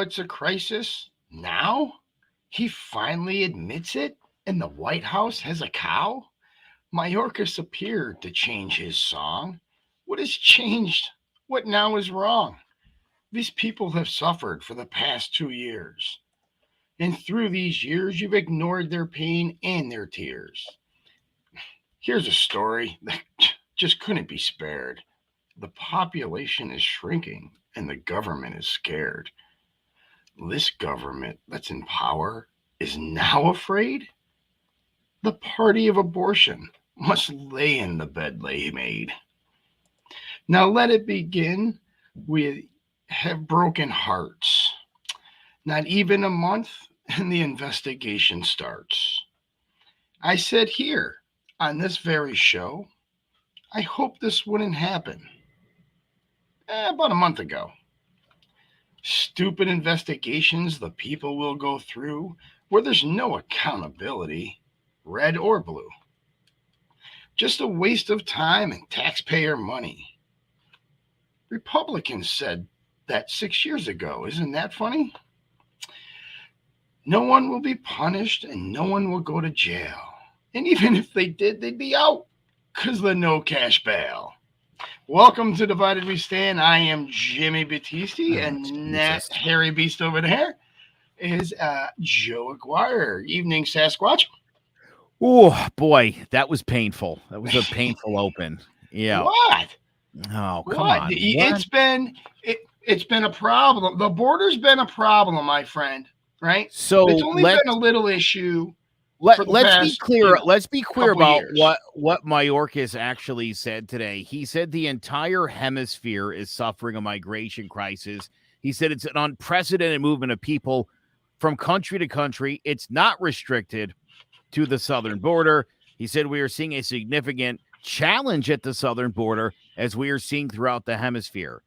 it's a crisis now? He finally admits it, and the White House has a cow? Mayorkas appeared to change his song. What has changed? What now is wrong? These people have suffered for the past 2 years. And through these years, you've ignored their pain and their tears. Here's a story that just couldn't be spared. The population is shrinking, and the government is scared. This government that's in power is now afraid? The party of abortion must lay in the bed they made. Now let it begin. We have broken hearts. Not even a month, and the investigation starts. I said here on this very show, I hope this wouldn't happen. About a month ago. Stupid investigations the people will go through where there's no accountability, red or blue. Just a waste of time and taxpayer money. Republicans said that 6 years ago. Isn't that funny? No one will be punished and no one will go to jail. And even if they did, they'd be out because of the no cash bail. Welcome to Divided We Stand. I am Jimmy Battisti, and that hairy beast over there is Joe Aguirre. Evening, Sasquatch. Oh, boy, that was painful. That was a painful open. Yeah. What? Oh, come on. It's been a problem. The border's been a problem, my friend, right? So it's only been a little issue. Let's be clear. Let's be clear about years. what Mayorkas actually said today. He said the entire hemisphere is suffering a migration crisis. He said it's an unprecedented movement of people from country to country. It's not restricted to the southern border. He said we are seeing a significant challenge at the southern border as we are seeing throughout the hemisphere.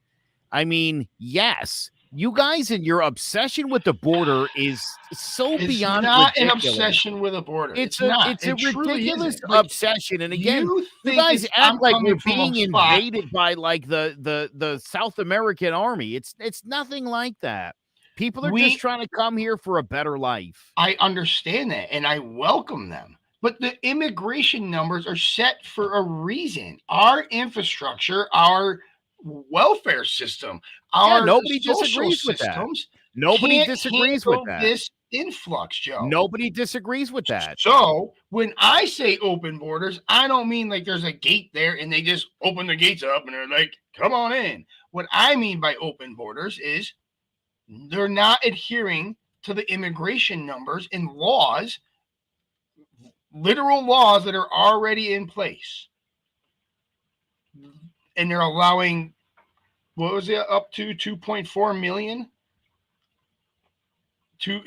I mean, yes. You guys and your obsession with the border is so beyond not ridiculous. An obsession with a border. It's a ridiculous obsession. And again, you guys act like we're being invaded by like the South American army. It's nothing like that. People are just trying to come here for a better life. I understand that, and I welcome them. But the immigration numbers are set for a reason. Our infrastructure, our welfare system, nobody disagrees with that. Nobody disagrees with that. This influx, Joe. Nobody disagrees with that. So when I say open borders, I don't mean like there's a gate there and they just open the gates up and they're like, come on in. What I mean by open borders is they're not adhering to the immigration numbers and laws, literal laws that are already in place. And they're allowing, what was it, up to 2.4 million?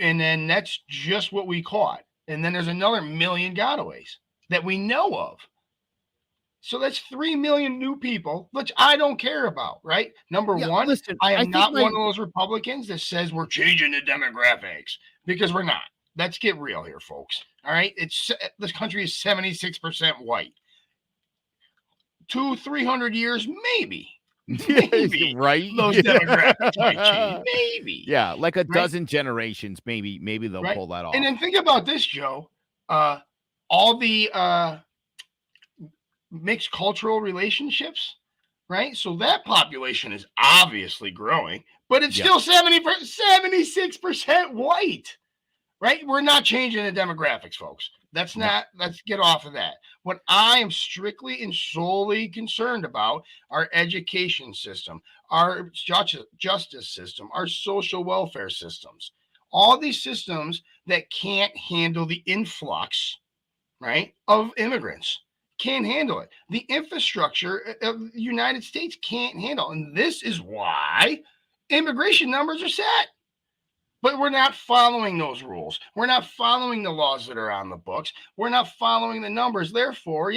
And then that's just what we caught. And then there's another million gotaways that we know of. So that's 3 million new people, which I don't care about, right? Number one, listen, I am not one of those Republicans that says we're changing the demographics, because we're not. Let's get real here, folks. All right. This country is 76% white. 200-300 years, maybe. Maybe. Right. Those demographics might change. Maybe. Yeah, like a dozen generations, maybe they'll pull that off. And then think about this, Joe. All the mixed cultural relationships, right? So that population is obviously growing, but it's still 76% white. Right? We're not changing the demographics, folks. Let's get off of that. What I am strictly and solely concerned about, our education system, our justice system, our social welfare systems, all these systems that can't handle the influx, right, of immigrants. Can't handle it. The infrastructure of the United States can't handle. And this is why immigration numbers are set. But we're not following those rules. We're not following the laws that are on the books. We're not following the numbers. Therefore,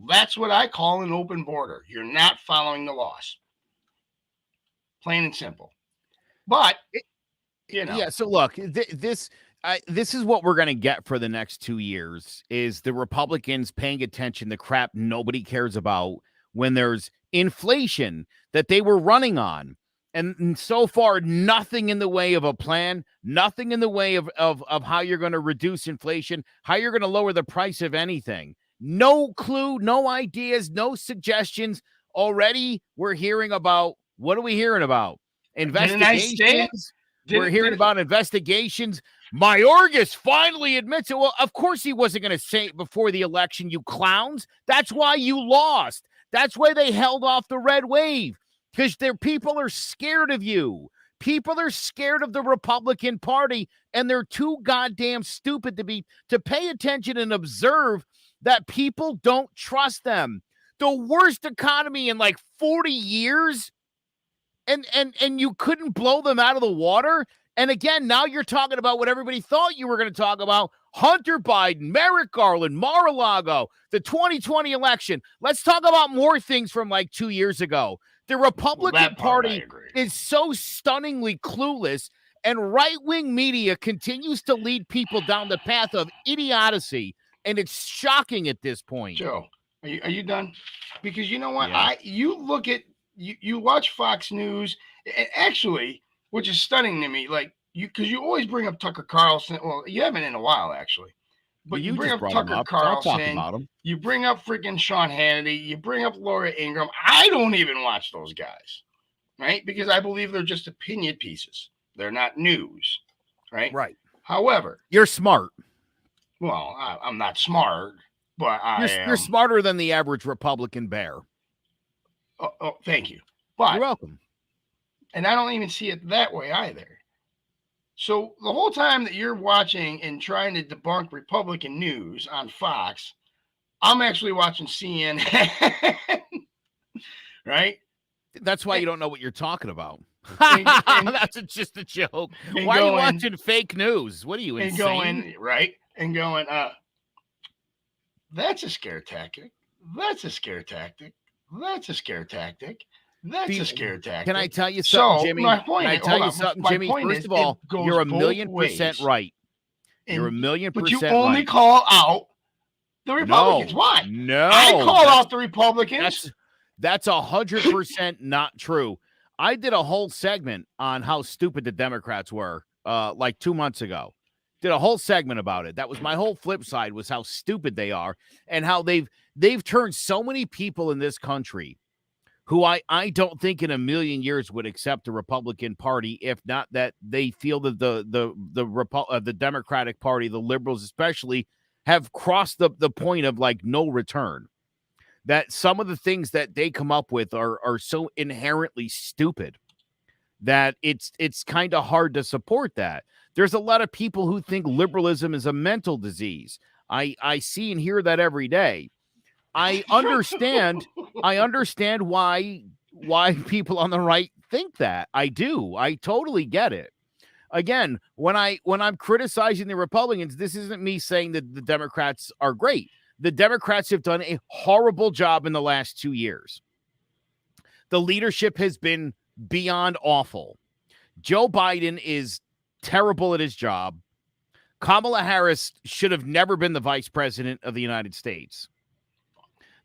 that's what I call an open border. You're not following the laws. Plain and simple. But, Yeah, so look, this is what we're going to get for the next 2 years, is the Republicans paying attention to crap nobody cares about when there's inflation that they were running on. And so far, nothing in the way of a plan, nothing in the way of how you're going to reduce inflation, how you're going to lower the price of anything. No clue, no ideas, no suggestions. Already, we're hearing about, what are we hearing about? Didn't I say it? Investigations. We're hearing about investigations. Mayorkas finally admits it. Well, of course he wasn't going to say it before the election, you clowns. That's why you lost. That's why they held off the red wave. Because their people are scared of you. People are scared of the Republican Party, and they're too goddamn stupid to pay attention and observe that people don't trust them. The worst economy in like 40 years, and you couldn't blow them out of the water. And again, now you're talking about what everybody thought you were going to talk about: Hunter Biden, Merrick Garland, Mar-a-Lago, the 2020 election. Let's talk about more things from like 2 years ago. The Republican Party is so stunningly clueless, and right-wing media continues to lead people down the path of idiocy, and it's shocking at this point. Joe, are you done? Because you know what? Yeah. You look at you watch Fox News, and actually, which is stunning to me, like because you always bring up Tucker Carlson. Well, you haven't in a while, actually. But you bring up Tucker Carlson, you bring up freaking Sean Hannity, you bring up Laura Ingraham. I don't even watch those guys, right? Because I believe they're just opinion pieces. They're not news, right? Right. However, you're smart. Well, I'm not smart, but you're smarter than the average Republican bear. Oh, thank you. But you're welcome. And I don't even see it that way either. So the whole time that you're watching and trying to debunk Republican news on Fox, I'm actually watching CNN, right? That's why you don't know what you're talking about. That's just a joke. Why are you watching fake news? What are you, insane? And going, that's a scare tactic. That's a scare tactic. That's a scare tactic. That's a scare tactic. Can I tell you something, Jimmy? Can I tell you something, Jimmy? First of all, you're 1,000,000% right. You're 1,000,000% But you only call out the Republicans. Why? No. I call out the Republicans. That's 100% not true. I did a whole segment on how stupid the Democrats were like 2 months ago. Did a whole segment about it. That was my whole flip side, was how stupid they are and how they've turned so many people in this country who I don't think in a million years would accept the Republican Party, if not that they feel that the Democratic Party, the liberals especially, have crossed the point of like no return. That some of the things that they come up with are so inherently stupid that it's kind of hard to support that. There's a lot of people who think liberalism is a mental disease. I see and hear that every day. I understand why people on the right think that. I do. I totally get it. Again, when I'm criticizing the Republicans, this isn't me saying that the Democrats are great. The Democrats have done a horrible job in the last 2 years. The leadership has been beyond awful. Joe Biden is terrible at his job. Kamala Harris should have never been the vice president of the United States.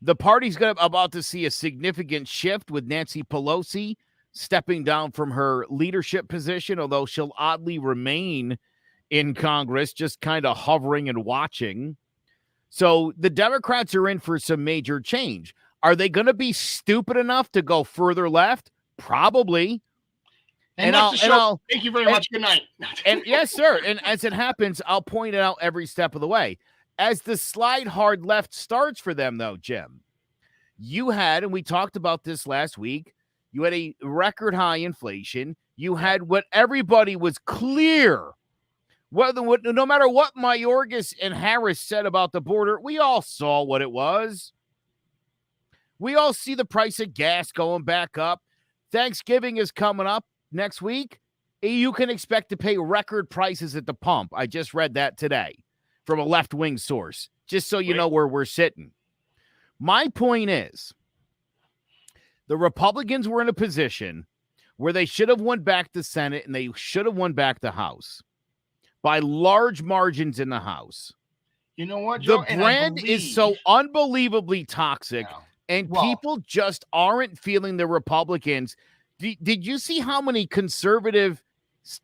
The party's about to see a significant shift with Nancy Pelosi stepping down from her leadership position, although she'll oddly remain in Congress, just kind of hovering and watching. So the Democrats are in for some major change. Are they going to be stupid enough to go further left? Probably. And I'll thank you very much. Good night. And yes, sir. And as it happens, I'll point it out every step of the way. As the slide hard left starts for them, though, Jim, you had, and we talked about this last week, you had a record high inflation. You had what everybody was clear. No matter what Mayorkas and Harris said about the border, we all saw what it was. We all see the price of gas going back up. Thanksgiving is coming up next week. You can expect to pay record prices at the pump. I just read that today from a left-wing source, just so you know where we're sitting. My point is, the Republicans were in a position where they should have won back the Senate and they should have won back the House by large margins in the House. You know what, Joe? The brand is so unbelievably toxic, and people just aren't feeling the Republicans Did you see how many conservative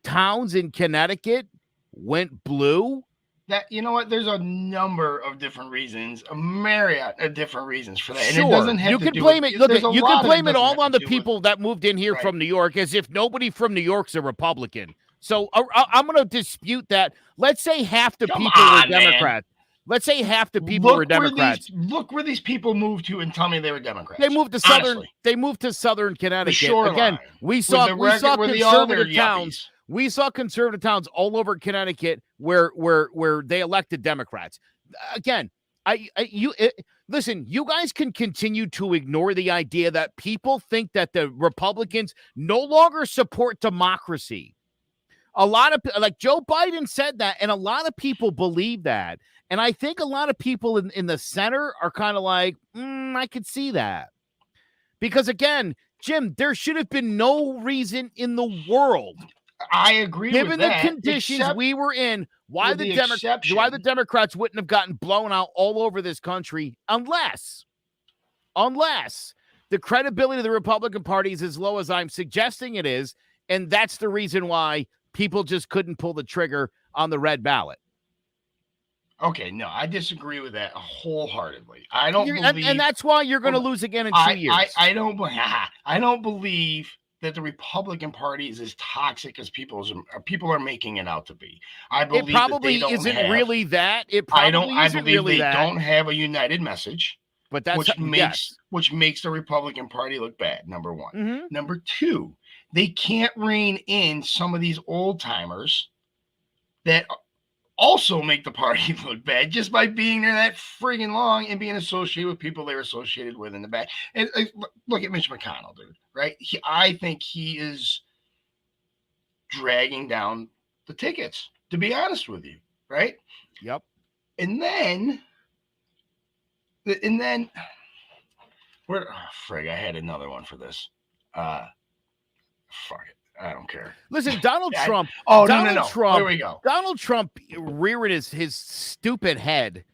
towns in Connecticut went blue? That, you know what? There's a number of different reasons, a myriad of different reasons for that, and it Sure, doesn't have you to can do blame with. it. Look, There's a you can lot of blame it doesn't have all on to the do with- people that moved in here Right. from New York, as if nobody from New York's a Republican. So I'm going to dispute that. Let's say half the Come people were on, man. Democrats. Let's say half the people were Democrats. Look where these people moved to, and tell me they were Democrats. They moved to southern. Honestly. They moved to southern Connecticut. shoreline, Again, we With saw the record- with the other conservative towns. yuppies. We saw conservative towns all over Connecticut where they elected Democrats. Again, listen. You guys can continue to ignore the idea that people think that the Republicans no longer support democracy. A lot of, like Joe Biden said that, and a lot of people believe that. And I think a lot of people in the center are kind of like, I could see that. Because again, Jim, there should have been no reason in the world, I agree given with the that, conditions except we were in, why with the the exception- why the Democrats wouldn't have gotten blown out all over this country unless the credibility of the Republican Party is as low as I'm suggesting it is, and that's the reason why people just couldn't pull the trigger on the red ballot. Okay, no, I disagree with that wholheartedly. I don't believe, and that's why you're going to lose again in 2 years. I don't believe that the Republican Party is as toxic as people are making it out to be. I believe it probably that they isn't have, really that. It probably I isn't believe really they that. don't have a united message, But that's which makes the Republican Party look bad. Number one. Mhm. Number two, they can't rein in some of these old timers that also make the party look bad just by being there that friggin' long and being associated with people they were associated with in the back. And look at Mitch McConnell, dude, right? I think he is dragging down the tickets, to be honest with you, right? Yep. And then where frig, I had another one for this. Fuck it. I don't care. Listen, Donald Trump. No. Trump, Here we go. Donald Trump rearing his stupid head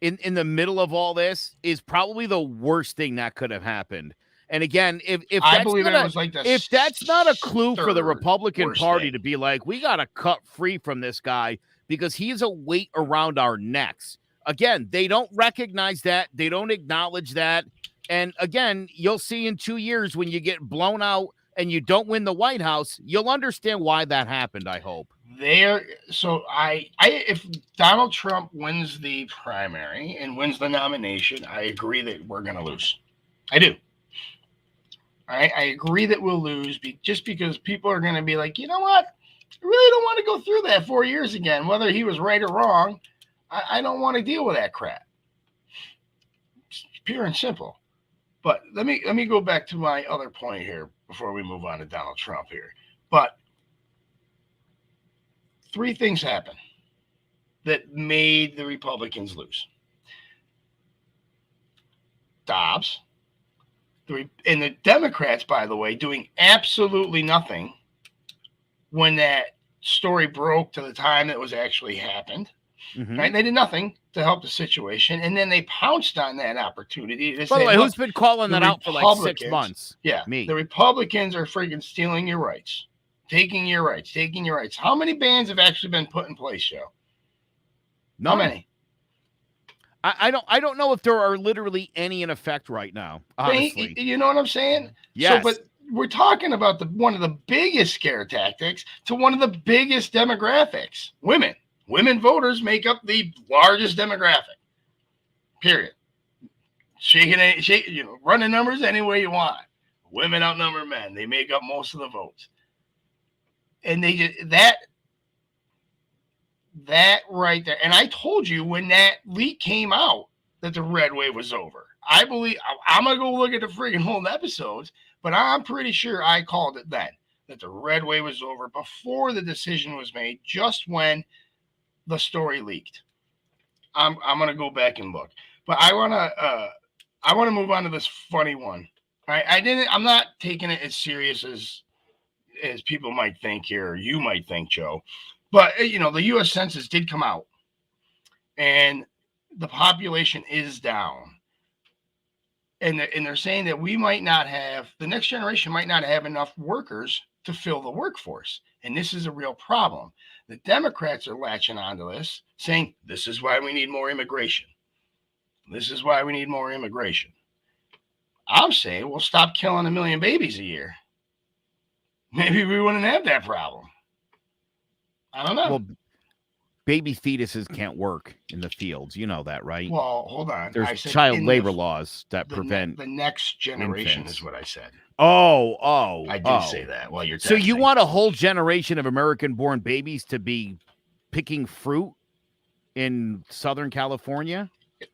in the middle of all this is probably the worst thing that could have happened. And again, if I that's believe not it was like the if that's not a clue for the third Republican worst Party thing. to be like, we got to cut free from this guy because he is a weight around our necks. Again, they don't recognize that. They don't acknowledge that. And again, you'll see in 2 years when you get blown out and you don't win the White House, you'll understand why that happened, I hope. If Donald Trump wins the primary and wins the nomination, I agree that we're going to lose. I do. All right. I agree that we'll lose just because people are going to be like, you know what? I really don't want to go through that 4 years again, whether he was right or wrong. I don't want to deal with that crap. It's pure and simple. But let me go back to my other point here before we move on to Donald Trump here. But 3 things happened that made the Republicans lose. Dobbs, and the Democrats, by the way, doing absolutely nothing when that story broke to the time it was actually happened. Mhm. Right? They did nothing to help the situation, and then they pounced on that opportunity to By say, the way, look, who's been calling that out for like 6 Republicans- months? yeah, Me. the Republicans are freaking stealing your rights, taking your rights. How many bans have actually been put in place, Joe? No. How many? I don't know if there are literally any in effect right now, honestly. You know what I'm saying? Yes. So, but we're talking about one of the biggest scare tactics to one of the biggest demographics. Women. Women voters make up the largest demographic. Period. Run the numbers any way you want. Women outnumber men. They make up most of the votes. And they just that right there. And I told you when that leak came out that the red wave was over. I believe I'm gonna go look at the friggin' whole episodes, but I'm pretty sure I called it then that the red wave was over before the decision was made, just when the story leaked. I'm gonna go back and look, but I wanna move on to this funny one. All right, I'm not taking it as serious as people might think here, or you might think, Joe. But the U.S. Census did come out, and the population is down. And they're saying that we might not have, the next generation might not have enough workers to fill the workforce. And this is a real problem. The Democrats are latching onto this, saying this is why we need more immigration. This is why we need more immigration. I'm saying we'll stop killing 1 million babies a year. Maybe we wouldn't have that problem. I don't know. Well, baby fetuses can't work in the fields. You know that, right? Well, hold on. There's child labor laws that prevent the next generation infants. is what I said. I did say that while you're texting. So you want a whole generation of American-born babies to be picking fruit in Southern California?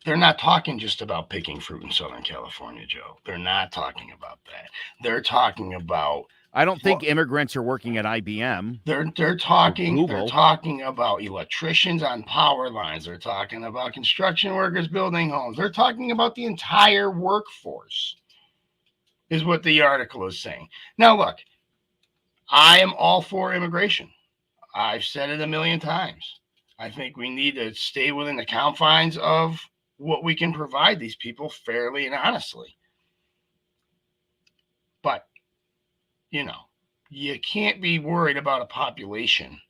They're not talking just about picking fruit in Southern California, Joe. They're not talking about that. They're talking about. I don't think immigrants are working at IBM. They're talking about electricians on power lines. They're talking about construction workers building homes. They're talking about the entire workforce, is what the article is saying. Now, look, I am all for immigration. I've said it a million times. I think we need to stay within the confines of what we can provide these people fairly and honestly. But, you can't be worried about a population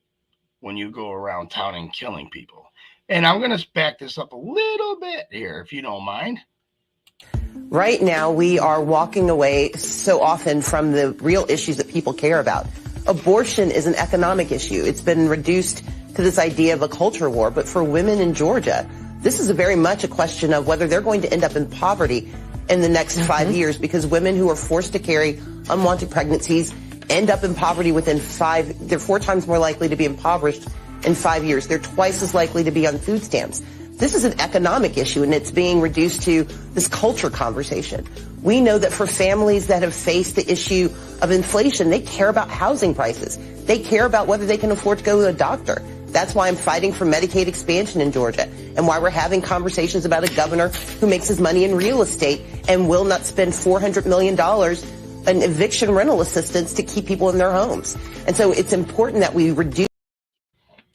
when you go around town and killing people. And I'm going to back this up a little bit here, if you don't mind. Right now, we are walking away so often from the real issues that people care about. Abortion is an economic issue. It's been reduced to this idea of a culture war. But for women in Georgia, this is very much a question of whether they're going to end up in poverty in the next 5 years, because women who are forced to carry unwanted pregnancies end up in poverty within 5. They're 4 times more likely to be impoverished in 5 years. They're twice as likely to be on food stamps. This is an economic issue, and it's being reduced to this culture conversation. We know that for families that have faced the issue of inflation, they care about housing prices. They care about whether they can afford to go to a doctor. That's why I'm fighting for Medicaid expansion in Georgia, and why we're having conversations about a governor who makes his money in real estate and will not spend $400 million in eviction rental assistance to keep people in their homes. And so it's important that we reduce.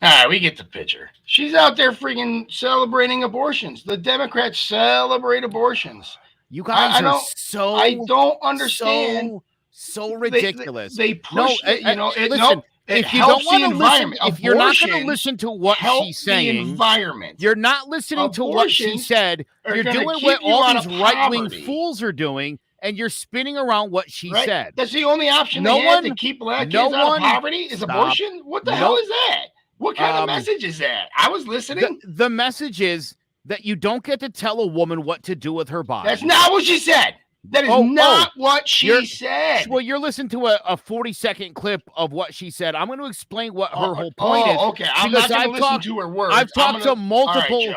All right, we get the picture. She's out there freaking celebrating abortions. The Democrats celebrate abortions. You guys I don't understand. So ridiculous. They push listen, if you don't want to listen, if you're not going to listen to what she's saying, you're not listening to what she said. You're doing what all these right-wing fools are doing, and you're spinning around what she said. That's the only option they have to keep black kids out of poverty is abortion? What the hell is that? What kind of message is that? I was listening. The message is that you don't get to tell a woman what to do with her body. That's not what she said. That is not what she said. Well, you're listening to a 40-second clip of what she said. I'm going to explain what her whole point is. Okay. I'm not going to listen to her words. I've talked to multiple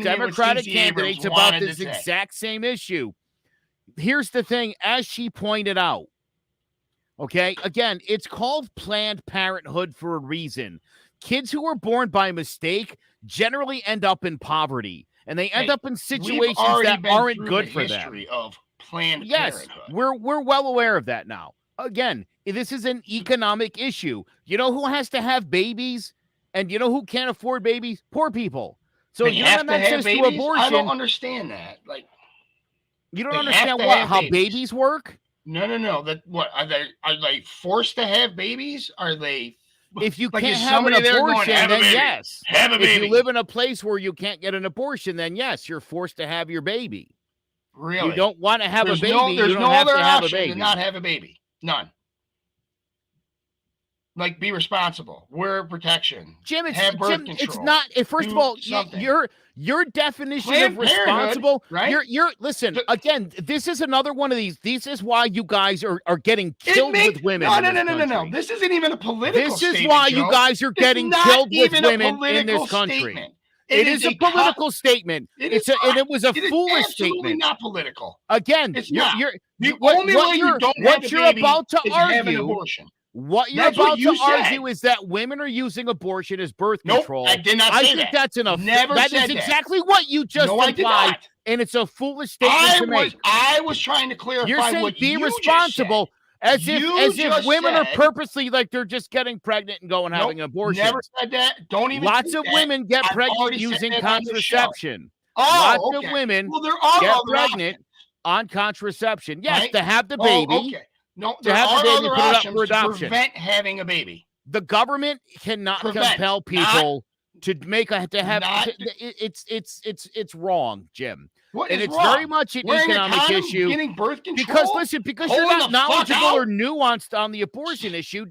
Democratic candidates about this exact same issue. Here's the thing, as she pointed out. Okay, again, it's called Planned Parenthood for a reason. Kids who are born by mistake generally end up in poverty, and they end up in situations that aren't good for them. Of Planned Parenthood. We're well aware of that now. Again, this is an economic issue. You know who has to have babies, and you know who can't afford babies? Poor people. So you have access to abortion. I don't understand that. You don't understand how babies work? No. That what are they forced to have babies? Are they? If you can't have an abortion, then yes. Have a baby. If you live in a place where you can't get an abortion, then yes, you're forced to have your baby. Really? You don't want to have a baby. There's you don't no have other to have option a baby. to not have a baby. None. Be responsible. Wear protection. Jim, control. It's not. First of all, your definition of responsible. Right? Listen again. This is another one of these. This is why you guys are getting killed with women. No. This isn't even a political. This is why you guys are getting killed with women in this country. Statement. It is a political statement. And it was a foolish statement. Absolutely not political. Again, it's not. What you're about to argue. What you're about to argue is that women are using abortion as birth control. I did not say that. I think that's enough. That is exactly what you just implied, and it's a foolish statement to make. I was trying to clarify you're saying what be you responsible, just said. as if women are purposely they're just getting pregnant and going having abortion. Never said that. Don't even. Lots of women get pregnant using contraception. Lots Oh, of okay. women Well, there are get other pregnant options, on contraception. Yes, right? to have the Oh, baby, okay. No, to there have the are baby, other put it up for options to adoption. prevent having a baby. The government cannot Prevent, compel not people to make a to have. not. It's wrong, Jim, What and is it's very wrong? much an Wearing a economic condom, issue. getting birth Because control, listen, because you're pulling not the fuck knowledgeable out. or nuanced on the abortion issue,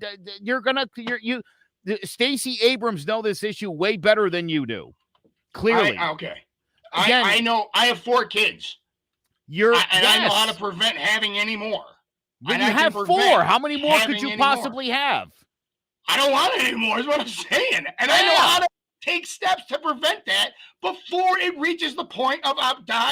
Stacey Abrams know this issue way better than you do. Clearly, Okay. Again, I know. I have 4 kids. I know how to prevent having any more. When And you I can have 4, prevent how many more could having you any more. possibly have? I don't want it anymore, is what I'm saying. And I know how to take steps to prevent that before it reaches the point of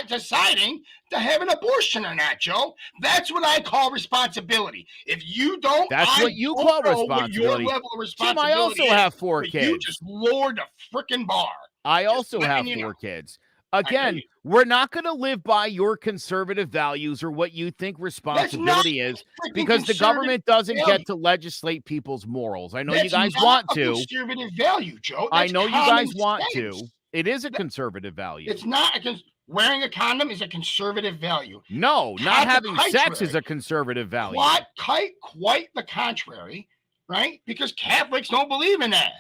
deciding to have an abortion or not, Joe. That's what I call responsibility. If you don't, That's what you call know what responsibility. your level of Jim, responsibility I also is, have 4 but kids. You just lowered the freaking bar. I Just also letting have you 4 know. kids. Again, we're not going to live by your conservative values or what you think responsibility is, because the government doesn't get to legislate people's morals. I know you guys want to. Conservative value, Joe. I know you guys want sense. to. It is a conservative value. It's not. Wearing a condom is a conservative value. No, not having sex is a conservative value. Quite the contrary, right? Because Catholics don't believe in that.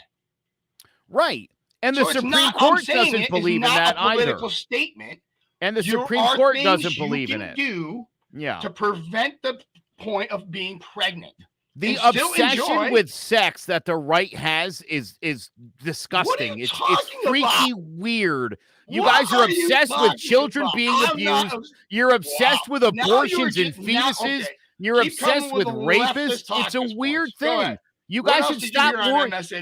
Right. And the Supreme Court doesn't believe in that either. It's not a political statement. And the Supreme Court doesn't believe in it. To prevent the point of being pregnant. The obsession with sex that the right has is disgusting. It's freaky weird. You guys are obsessed with children being abused. You're obsessed with abortions and fetuses. You're obsessed with rapists. It's a weird thing. You guys should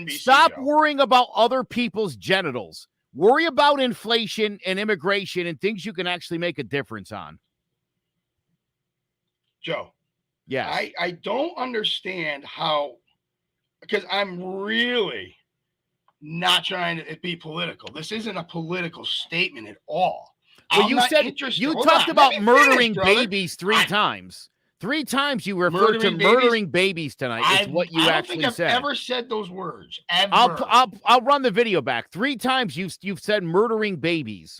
stop worrying about other people's genitals. Worry about inflation and immigration and things you can actually make a difference on. Joe. Yeah. I don't understand how, because I'm really not trying to be political. This isn't a political statement at all. Well, you talked about murdering babies 3 times. 3 times you referred to murdering babies tonight. Is what you actually said. I've ever said those words. Ever. I'll run the video back. 3 times you've said murdering babies.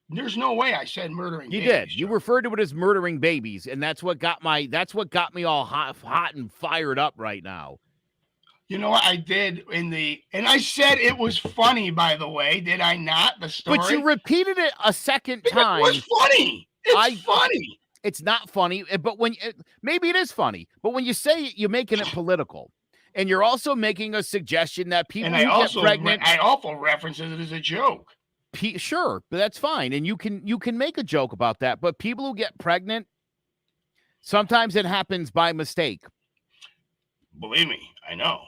There's no way I said murdering babies. You did. You referred to it as murdering babies, and that's what got me all hot and fired up right now. You know what I did and I said it was funny, by the way, did I not? The story. But you repeated it a second time. It was funny. It's funny. It's not funny, but maybe it is funny. But when you say it, you're making it political, and you're also making a suggestion that people who get pregnant. I also reference it as a joke. Sure, but that's fine, and you can make a joke about that. But people who get pregnant, sometimes it happens by mistake. Believe me, I know.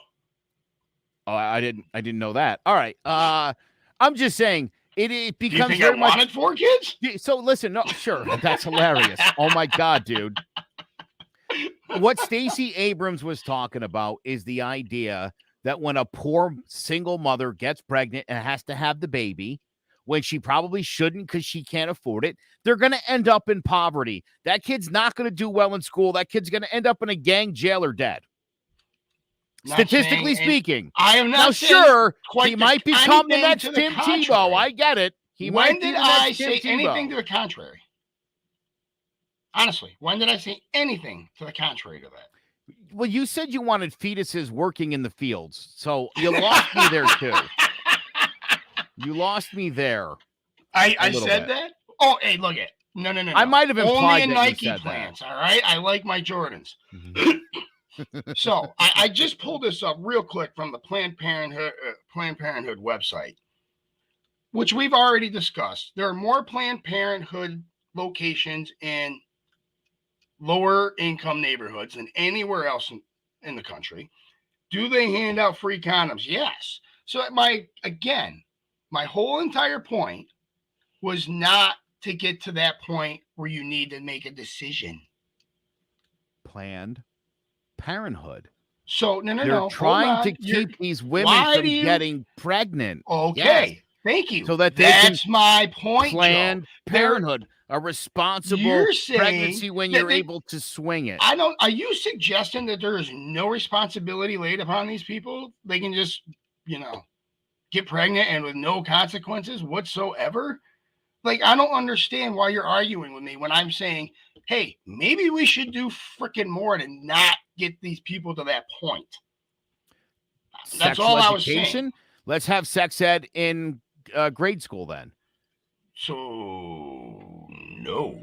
Oh, I didn't know that. All right, I'm just saying it becomes. Do you think I wanted 4 kids? So listen, no, sure, that's hilarious. Oh my God, dude. What Stacey Abrams was talking about is the idea that when a poor single mother gets pregnant and has to have the baby, when she probably shouldn't because she can't afford it, they're going to end up in poverty. That kid's not going to do well in school. That kid's going to end up in a gang jail or dead. Statistically speaking. I am not now sure he might become the next Tim Tebow. I get it. When did I say anything to the contrary? Honestly, when did I say anything to the contrary to that? Well, you said you wanted fetuses working in the fields, so you lost me there too. You lost me there. I said that? Oh, hey, look at no. I might have implied only in that Nike you said plants. That. All right, I like my Jordans. So I just pulled this up real quick from the Planned Parenthood website, which we've already discussed. There are more Planned Parenthood locations in lower income neighborhoods than anywhere else in the country. Do they hand out free condoms? Yes. So my whole entire point was not to get to that point where you need to make a decision. Planned Parenthood. So no. They're trying to keep these women from getting pregnant. Okay. Yes. Thank you. So that that's my point. Planned Parenthood, a responsible pregnancy when you're able to swing it. Are you suggesting that there is no responsibility laid upon these people? They can just, get pregnant and with no consequences whatsoever? Like, I don't understand why you're arguing with me when I'm saying, hey, maybe we should do freaking more to not get these people to that point. That's Sexual all I was saying. education. Let's have sex ed in grade school then. So, no.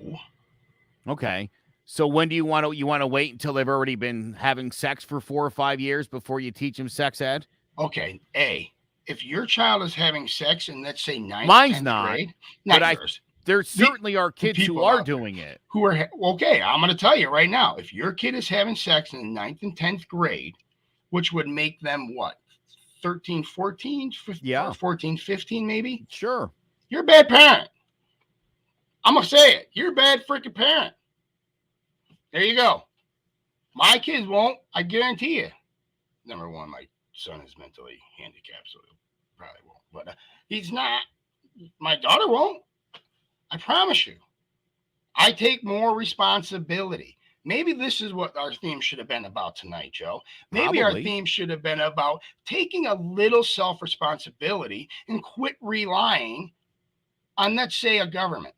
Okay. So when do you want to wait until they've already been having sex for 4 or 5 years before you teach them sex ed? Okay, if your child is having sex in, let's say, 9th, Mine's 10th not, grade, but not yours. There certainly are kids who people are out there doing it. Who are okay? I'm going to tell you right now. If your kid is having sex in the 9th and 10th grade, which would make them what, 13, 14, 15, Yeah. or 14, 15 maybe? Sure. You're a bad parent. I'm going to say it. You're a bad freaking parent. There you go. My kids won't. I guarantee you. Number one, my son is mentally handicapped, so he probably won't. But he's not. My daughter won't. I promise you. I take more responsibility. Maybe this is what our theme should have been about tonight, Joe. Maybe our theme should have been about taking a little self-responsibility and quit relying on, let's say, a government.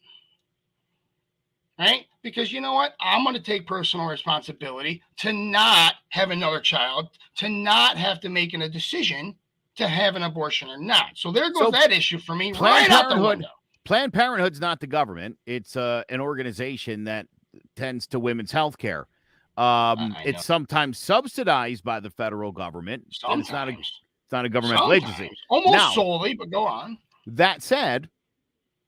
Right? Because you know what? I'm going to take personal responsibility to not have another child, to not have to make a decision to have an abortion or not. So there goes that issue for me right out the window. Planned Parenthood's not the government. It's an organization that tends to women's health care. It's sometimes subsidized by the federal government. Sometimes. It's not a governmental agency. Almost solely, but go on. That said,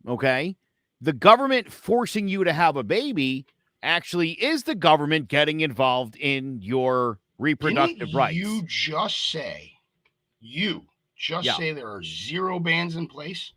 okay, the government forcing you to have a baby actually is the government getting involved in your reproductive rights. You just say there are 0 bans in place?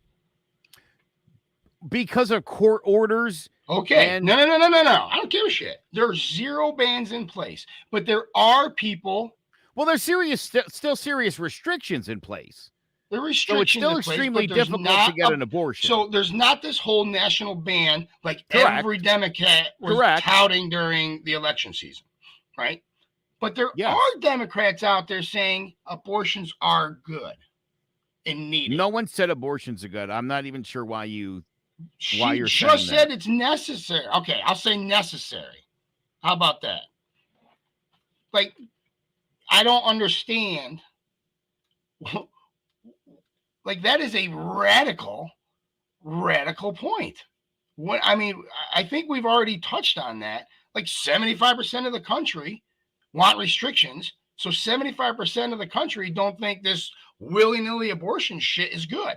Because of court orders. Okay. No. I don't give a shit. There's 0 bans in place, but there are people. Well, there's still serious restrictions in place. The restrictions. So it's still extremely difficult to get an abortion. So there's not this whole national ban like every Democrat was touting during the election season, right? But there are Democrats out there saying abortions are good and needed. No one said abortions are good. I'm not even sure why you're just said it's necessary. Okay, I'll say necessary. How about that? Like, I don't understand. Like, that is a radical point. I think we've already touched on that. Like 75% of the country want restrictions. So 75% of the country don't think this willy-nilly abortion shit is good.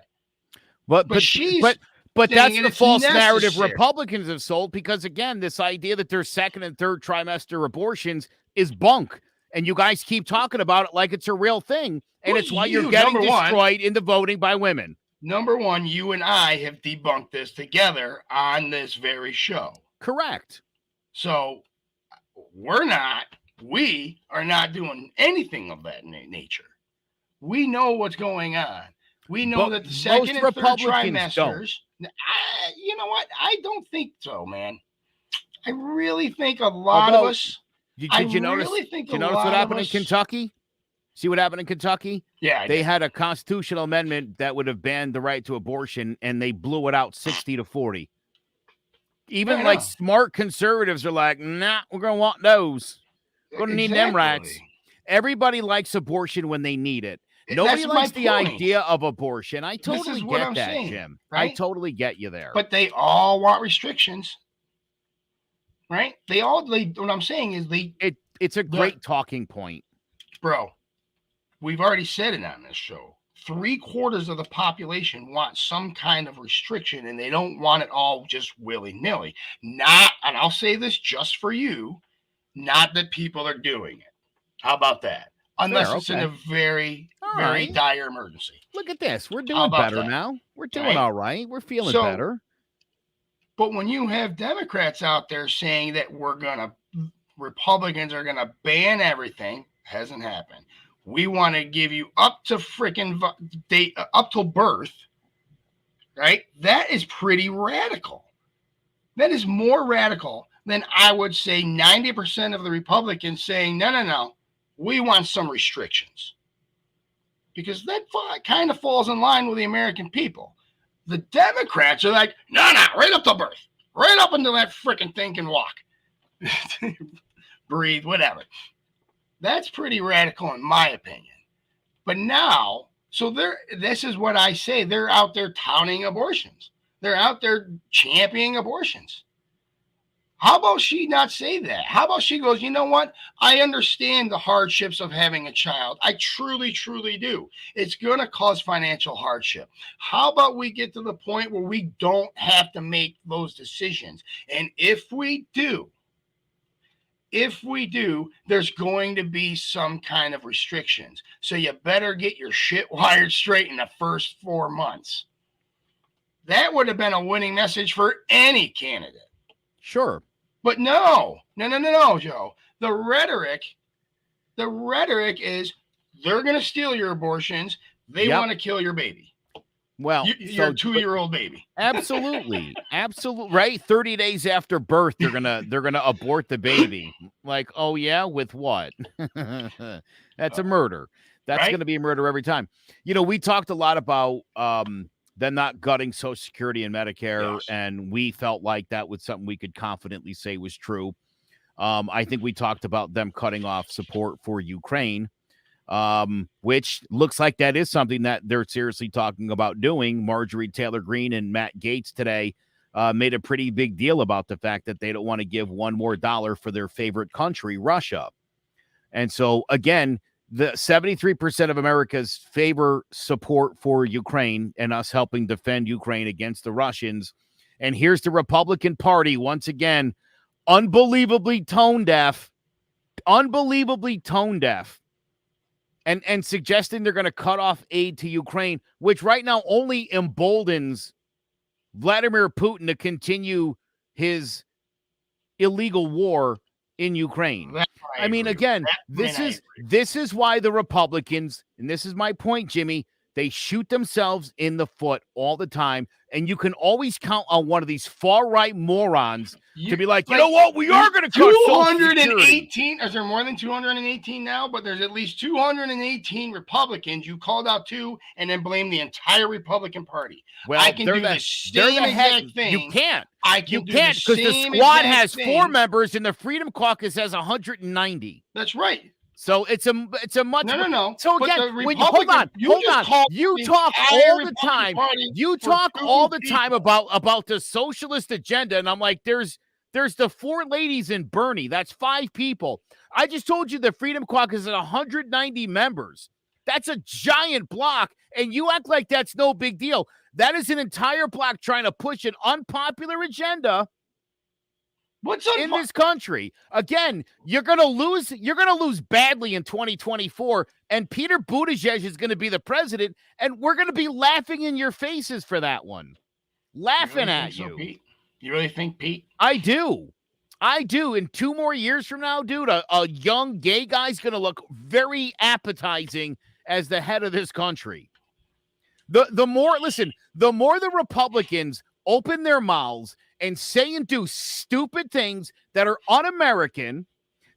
But that's the false narrative Republicans have sold, because again, this idea that there's 2nd and 3rd trimester abortions is bunk. And you guys keep talking about it like it's a real thing. And it's why you're getting destroyed in the voting by women. Number one, you and I have debunked this together on this very show. Correct. So we are not doing anything of that nature. We know what's going on. We know that the 2nd and 3rd trimesters. You know what? I don't think so, man. I really think a lot of us. Did you notice what happened in Kentucky? See what happened in Kentucky? Yeah. They had a constitutional amendment that would have banned the right to abortion, and they blew it out 60-40. Even smart conservatives are like, nah, we're going to want those. We're going to need them rights. Everybody likes abortion when they need it. Nobody likes the idea of abortion. I totally get that, Jim. Right? I totally get you there. But they all want restrictions. Right? What I'm saying is it's a great talking point. Bro, we've already said it on this show. 3/4 of the population want some kind of restriction, and they don't want it all just willy-nilly. And I'll say this just for you, not that people are doing it. How about that? Unless it's in a very dire emergency. Look at this. We're doing better now. We're doing all right. We're feeling better. But when you have Democrats out there saying that Republicans are going to ban everything, hasn't happened. We want to give you up to up till birth, right? That is pretty radical. That is more radical than I would say 90% of the Republicans saying, no, we want some restrictions. Because that kind of falls in line with the American people. The Democrats are like, no, right up to birth. Right up until that freaking thing can walk. Breathe, whatever. That's pretty radical in my opinion. But now, so this is what I say. They're out there touting abortions. They're out there championing abortions. How about she not say that? How about she goes, you know what? I understand the hardships of having a child. I truly, truly do. It's going to cause financial hardship. How about we get to the point where we don't have to make those decisions? And if we do, there's going to be some kind of restrictions. So you better get your shit wired straight in the first 4 months. That would have been a winning message for any candidate. Sure. But no, Joe. The rhetoric is they're going to steal your abortions. They want to kill your baby. Well, your 2-year-old baby. Absolutely. Right. 30 days after birth, they're gonna abort the baby. Like, oh yeah, with what? That's a murder. That's right? Going to be a murder every time. We talked a lot about them not gutting Social Security and Medicare, yes. And we felt like that was something we could confidently say was true. I think we talked about them cutting off support for Ukraine, which looks like that is something that they're seriously talking about doing. Marjorie Taylor Greene and Matt Gaetz today made a pretty big deal about the fact that they don't want to give $1 more for their favorite country, Russia. And so, again, the 73% of Americans favor support for Ukraine and us helping defend Ukraine against the Russians. And here's the Republican Party, once again, unbelievably tone deaf, and suggesting they're going to cut off aid to Ukraine, which right now only emboldens Vladimir Putin to continue his illegal war in Ukraine. I mean, again, this is why the Republicans, and this is my point, Jimmy, they shoot themselves in the foot all the time, and you can always count on one of these far-right morons to be like, you know what, we are going to cut 218. Is there more than 218 now? But there's at least 218 Republicans. You called out 2 and then blame the entire Republican Party. Well, I can do the same exact thing. You can't. You can't because the squad has 4 members and the Freedom Caucus has 190. That's right. So it's a much no. So again, when hold on. You talk all the time. You talk all the time about the socialist agenda, and I'm like, there's the 4 ladies in Bernie. That's 5 people. I just told you the Freedom Caucus has 190 members. That's a giant block, and you act like that's no big deal. That is an entire block trying to push an unpopular agenda in this country. Again, you're going to lose. You're going to lose badly in 2024, and Peter Buttigieg is going to be the president, and we're going to be laughing in your faces for that one. Laughing at you. Pete? You really think, Pete? I do. In 2 more years from now, dude, a young gay guy's going to look very appetizing as the head of this country. The more the Republicans open their mouths and say and do stupid things that are un-American,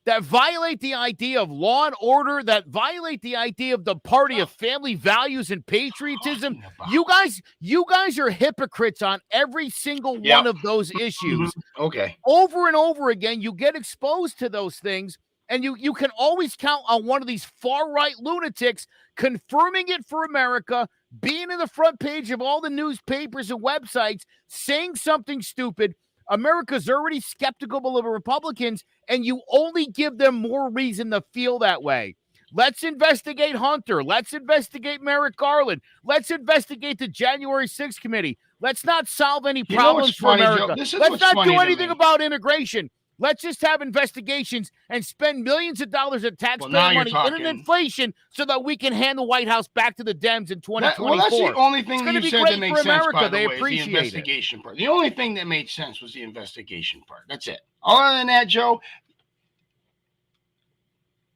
that violate the idea of law and order, that violate the idea of the party of family values and patriotism. You guys are hypocrites on every single one of those issues. Okay. Over and over again, you get exposed to those things, and you can always count on one of these far-right lunatics confirming it for America, being in the front page of all the newspapers and websites, saying something stupid. America's already skeptical of Republicans, and you only give them more reason to feel that way. Let's investigate Hunter. Let's investigate Merrick Garland. Let's investigate the January 6th committee. Let's not solve any problems for America. Let's not do anything about immigration. Let's just have investigations and spend millions of dollars of taxpayer money in an inflation so that we can hand the White House back to the Dems in 2024. That's the only thing that you said that makes sense, by the way, is the investigation part. The only thing that made sense was the investigation part. That's it. Other than that, Joe,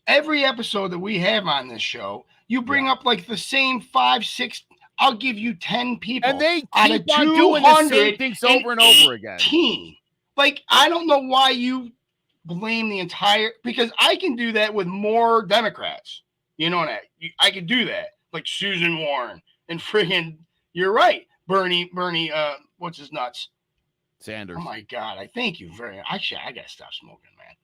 every episode that we have on this show, you bring up like the same 5, 6, I'll give you 10 people. And they keep on doing the same things over and over again. Like, I don't know why you blame the entire, because I can do that with more Democrats. You know that I can do that, like Susan Warren and friggin', you're right. Bernie, what's his nuts? Sanders. Oh my God! I thank you very much. Actually, I gotta stop smoking, man.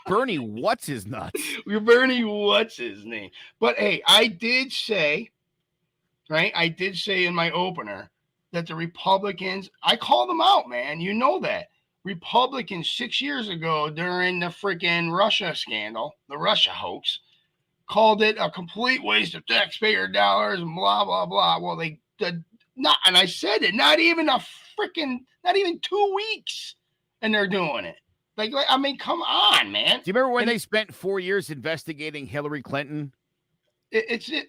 Bernie, what's his nuts? Bernie, what's his name? But hey, I did say, right? I did say in my opener that the Republicans, I called them out, man. You know that. Republicans 6 years ago during the freaking Russia scandal, the Russia hoax, called it a complete waste of taxpayer dollars and blah, blah, blah. Well, they did not, and I said it, not even 2 weeks, and they're doing it. Like, I mean, come on, man. Do you remember when they spent 4 years investigating Hillary Clinton?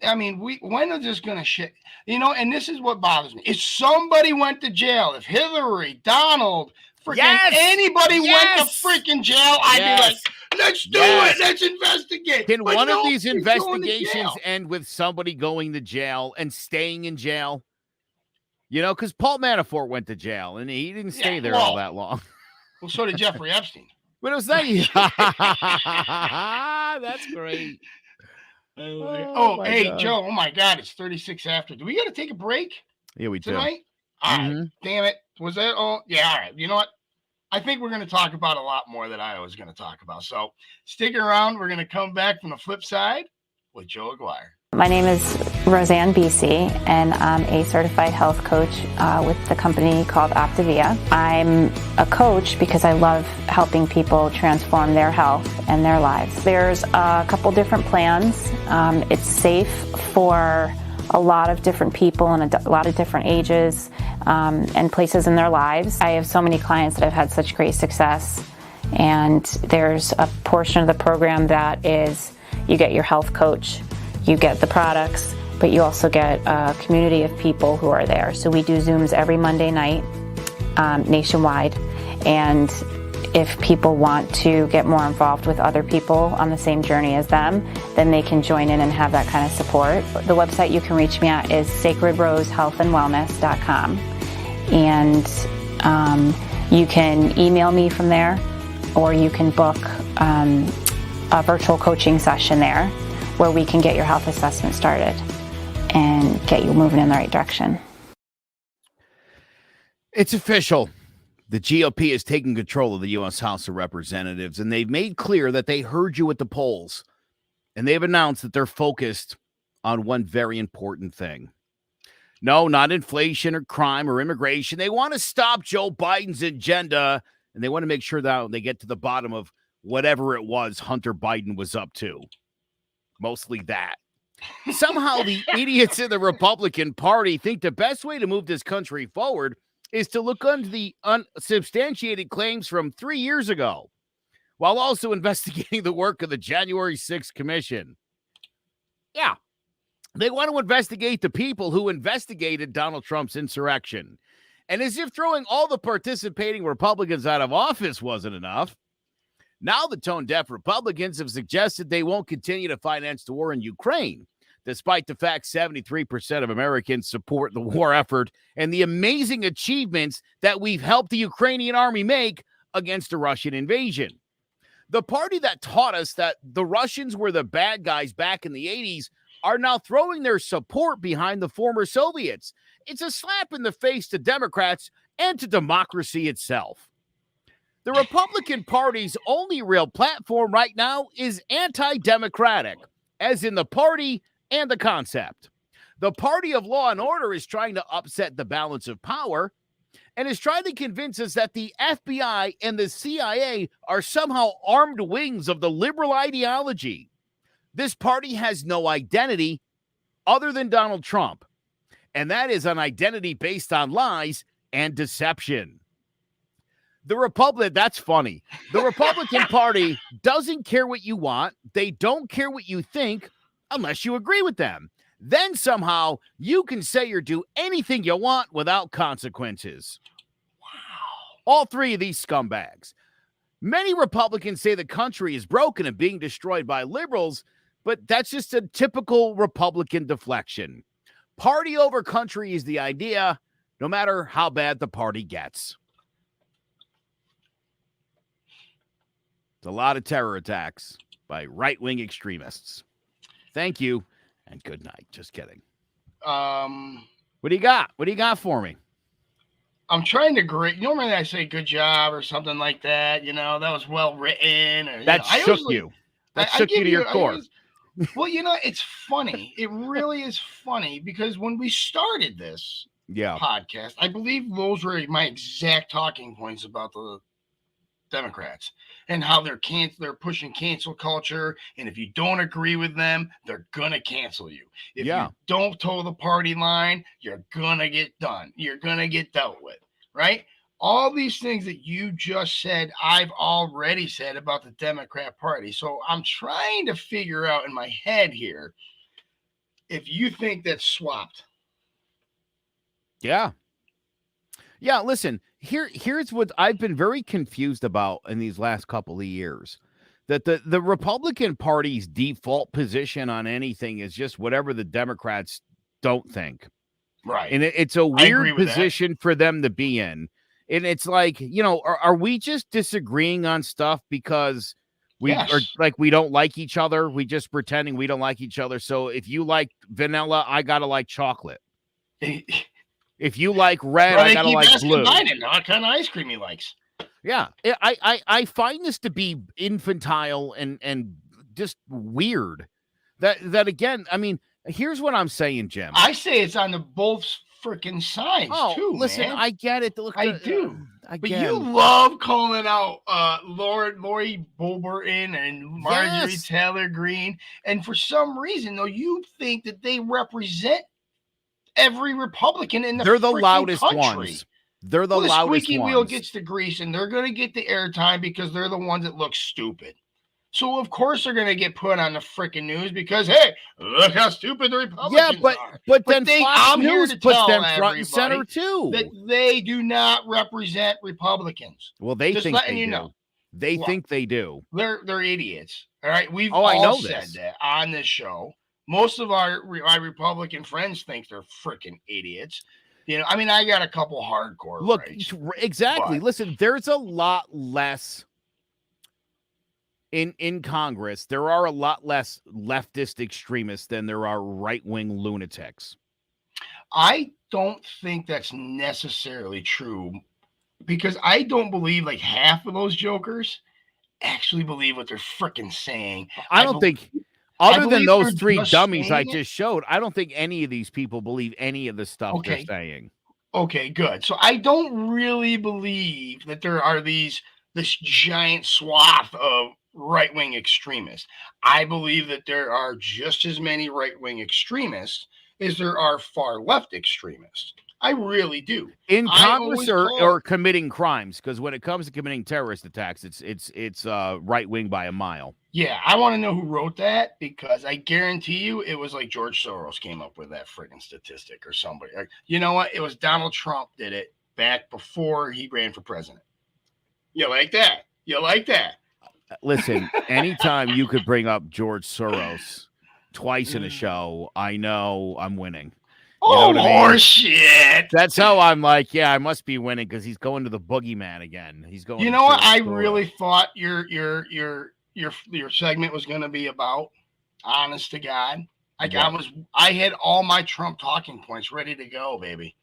I mean, when is this going to shit? You know, and this is what bothers me. If somebody went to jail, if Hillary, Donald, freaking anybody went to freaking jail, I'd be like, let's do it. Let's investigate. Can one of these investigations end with somebody going to jail and staying in jail? You know, because Paul Manafort went to jail, and he didn't stay there all that long. Well, so did Jeffrey Epstein. But it was that. That's great. Hey, God. Joe. Oh, my God. It's 36 after. Do we got to take a break? Yeah, we do. Tonight? All right. Damn it. Was that all? Yeah, all right. You know what? I think we're going to talk about a lot more than I was going to talk about. So stick around. We're going to come back from the flip side with Joe Aguirre. My name is Roseanne BC, and I'm a certified health coach with the company called Optavia. I'm a coach because I love helping people transform their health and their lives. There's a couple different plans. It's safe for a lot of different people and a lot of different ages and places in their lives. I have so many clients that have had such great success, and there's a portion of the program that is you get your health coach, you get the products, but you also get a community of people who are there. So we do Zooms every Monday night nationwide, and if people want to get more involved with other people on the same journey as them, then they can join in and have that kind of support. The website you can reach me at is sacredrosehealthandwellness.com, and you can email me from there, or you can book a virtual coaching session there where we can get your health assessment started and get you moving in the right direction. It's official. The GOP is taking control of the U.S. House of Representatives, and they've made clear that they heard you at the polls, and they've announced that they're focused on one very important thing. No, not inflation or crime or immigration. They want to stop Joe Biden's agenda, and they want to make sure that they get to the bottom of whatever it was Hunter Biden was up to. Mostly that. Somehow the idiots in the Republican Party think the best way to move this country forward is to look into the unsubstantiated claims from 3 years ago, while also investigating the work of the January 6th Commission. Yeah, they want to investigate the people who investigated Donald Trump's insurrection. And as if throwing all the participating Republicans out of office wasn't enough, now the tone-deaf Republicans have suggested they won't continue to finance the war in Ukraine, despite the fact 73% of Americans support the war effort and the amazing achievements that we've helped the Ukrainian army make against the Russian invasion. The party that taught us that the Russians were the bad guys back in the 80s are now throwing their support behind the former Soviets. It's a slap in the face to Democrats and to democracy itself. The Republican Party's only real platform right now is anti-democratic, as in the party and the concept. The party of law and order is trying to upset the balance of power and is trying to convince us that the FBI and the CIA are somehow armed wings of the liberal ideology. This party has no identity other than Donald Trump, and that is an identity based on lies and deception. That's funny. The Republican Party doesn't care what you want. They don't care what you think unless you agree with them. Then somehow you can say or do anything you want without consequences. Wow. All three of these scumbags. Many Republicans say the country is broken and being destroyed by liberals, but that's just a typical Republican deflection. Party over country is the idea, no matter how bad the party gets. It's a lot of terror attacks by right-wing extremists. Thank you, and good night. Just kidding. What do you got? What do you got for me? I'm trying to grade. Normally I say good job or something like that. That was well written. Or, That I shook always, you. That I shook give you to your I core. always- well, it's funny. It really is funny because when we started this podcast, I believe those were my exact talking points about the Democrats and how they're pushing cancel culture, and if you don't agree with them, they're gonna cancel you. If you don't toe the party line, you're gonna get done. You're gonna get dealt with, right? All these things that you just said, I've already said about the Democrat Party. So I'm trying to figure out in my head here if you think that's swapped. Yeah. Yeah, listen, here's what I've been very confused about in these last couple of years. That the Republican Party's default position on anything is just whatever the Democrats don't think. Right. And it's a weird position for them to be in. And it's like, are we just disagreeing on stuff because we are like we don't like each other? We just pretending we don't like each other. So if you like vanilla, I gotta like chocolate. If you like red, I gotta like blue. Biden, what kind of ice cream he likes? Yeah, I find this to be infantile and just weird. That again, I mean, here's what I'm saying, Jim. I say it's on the both freaking sides too. Listen, man. I get it. Look, I do. Again. But you love calling out Lori Boberton and Marjorie Taylor Greene, and for some reason, though, you think that they represent every Republican in the they're the loudest country. Ones. They're the loudest ones. The squeaky wheel gets the grease, and they're going to get the airtime because they're the ones that look stupid. So of course they're going to get put on the freaking news because hey, look how stupid the Republicans are. But then Fox News puts them front and center too. That they do not represent Republicans. Well, they just think letting they you do. know. They think they do. They're idiots. All right, we've I know said this. that on this show. Most of our Republican friends think they're freaking idiots. I mean, I got a couple hardcore. Look, rights, exactly. But listen, there's a lot less in Congress. There are a lot less leftist extremists than there are right-wing lunatics. I don't think that's necessarily true because I don't believe like half of those jokers actually believe what they're freaking saying. I don't think. Other than those three dummies I just showed, I don't think any of these people believe any of the stuff they're saying. Okay, good. So I don't really believe that there are this giant swath of right-wing extremists. I believe that there are just as many right-wing extremists as there are far left extremists. I really do. In Congress or committing crimes, because when it comes to committing terrorist attacks, it's right-wing by a mile. Yeah, I want to know who wrote that because I guarantee you it was like George Soros came up with that freaking statistic or somebody. You know what? It was Donald Trump did it back before he ran for president. You like that? You like that? Listen, anytime you could bring up George Soros twice in a show, I know I'm winning. You know what I mean? Shit. That's how I'm like, yeah, I must be winning because he's going to the boogeyman again. He's going. You know what? I really thought your segment was going to be about. Honest to God, I had all my Trump talking points ready to go, baby.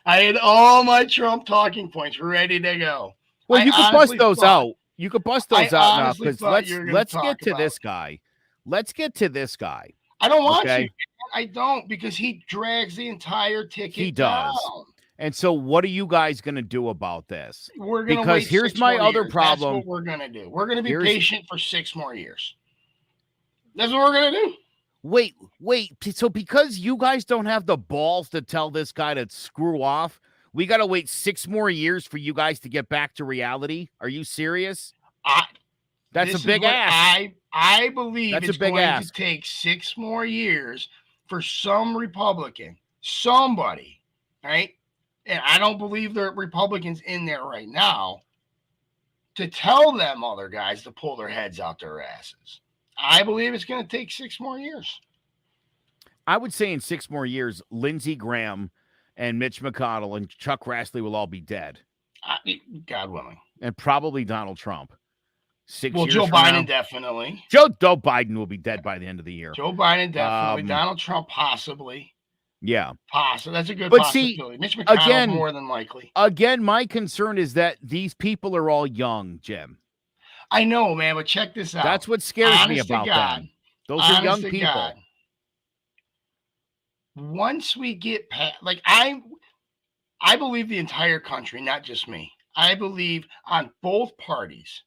I had all my Trump talking points ready to go. Well, you can bust those out. You could bust those out now because let's get to this guy. Let's get to this guy. I don't want to. I don't because he drags the entire ticket. He does. Down. And so, what are you guys going to do about this? We're going to because here's my other problem. That's what we're going to do. We're going to be patient for 6 more years. That's what we're going to do. Wait. So because you guys don't have the balls to tell this guy to screw off, we got to wait 6 more years for you guys to get back to reality? Are you serious? That's a big ask. I believe it's going to take 6 more years for some Republican, somebody, right? And I don't believe there are Republicans in there right now to tell them other guys to pull their heads out their asses. I believe it's going to take 6 more years. I would say in 6 more years, Lindsey Graham and Mitch McConnell and Chuck Grassley will all be dead. God willing. And probably Donald Trump. 6 years Joe Biden now, definitely. Joe Biden will be dead by the end of the year. Joe Biden definitely. Donald Trump possibly. Yeah. Possible. That's a good But see, possibility. Mitch McConnell, again- more than likely. Again, my concern is that these people are all young, Jim. I know, man, but check this out. That's what scares me Honest to about God, them. Those are young honest to people. God, once we get past, like I believe the entire country, not just me. I believe on both parties,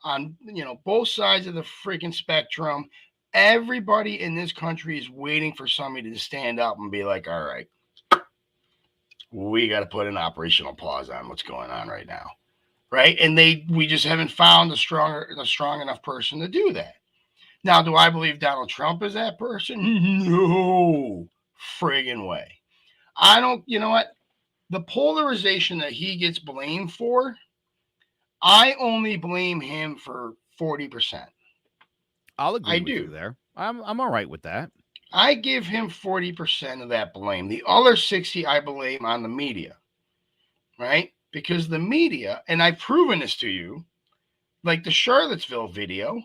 on both sides of the freaking spectrum, everybody in this country is waiting for somebody to stand up and be like, all right, we got to put an operational pause on what's going on right now. Right. And we just haven't found the strong enough person to do that. Now, do I believe Donald Trump is that person? No friggin' way. I don't, you know what? The polarization that he gets blamed for, I only blame him for 40%. I'll agree with do. you there. I'm all right with that. I give him 40% of that blame. The other 60 I blame on the media. Right? Because the media, and I've proven this to you, like the Charlottesville video,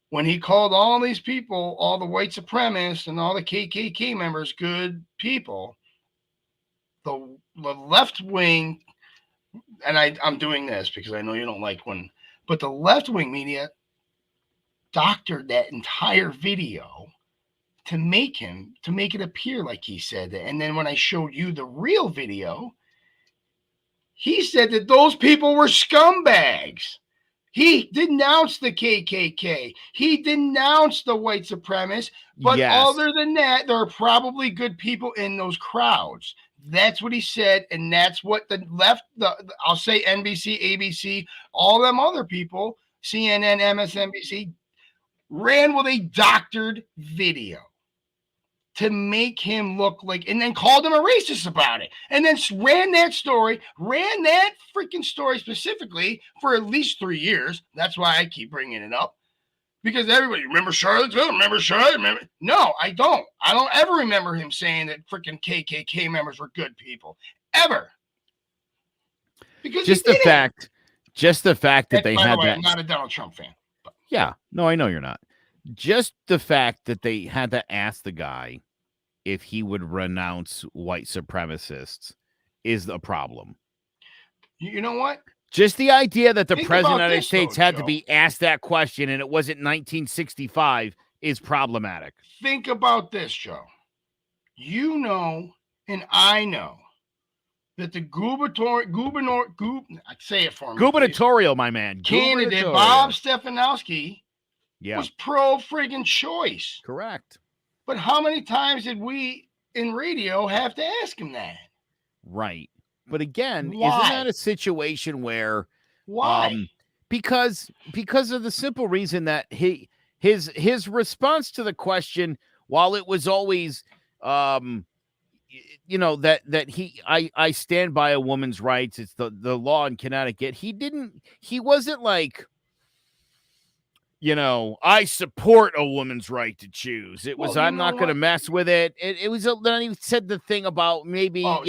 when he called all these people, all the white supremacists and all the KKK members, good people, the left wing, and I'm doing this because I know you don't like but the left wing media doctored that entire video to make it appear like he said that. And then when I showed you the real video, he said that those people were scumbags. He denounced the KKK. He denounced the white supremacists. But other than that, there are probably good people in those crowds. That's what he said. And that's what the left, I'll say NBC, ABC, all them other people, CNN, MSNBC, ran with a doctored video to make him look like, and then called him a racist about it. And then ran that freaking story specifically for at least 3 years. That's why I keep bringing it up. Because everybody, remember Charlottesville? Remember Charlotte? No, I don't. I don't ever remember him saying that freaking KKK members were good people. Ever. Because just the fact that they had that. I'm not a Donald Trump fan. But. Yeah. No, I know you're not. Just the fact that they had to ask the guy if he would renounce white supremacists is a problem. You know what? Just the idea that the Think president of about the United this, States though, had Joe. to be asked that question and it wasn't 1965 is problematic. Think about this, Joe. You know, and I know that the say it for me, gubernatorial, my man. Candidate Bob Stefanowski was pro-friggin' choice. Correct. But how many times did we in radio have to ask him that? Right. But again, Why? isn't that a situation where why? Because of the simple reason that his response to the question, while it was always that I stand by a woman's rights, it's the law in Connecticut, he wasn't like, I support a woman's right to choose. It was, I'm not going to mess with it. It was, then he said the thing about maybe, So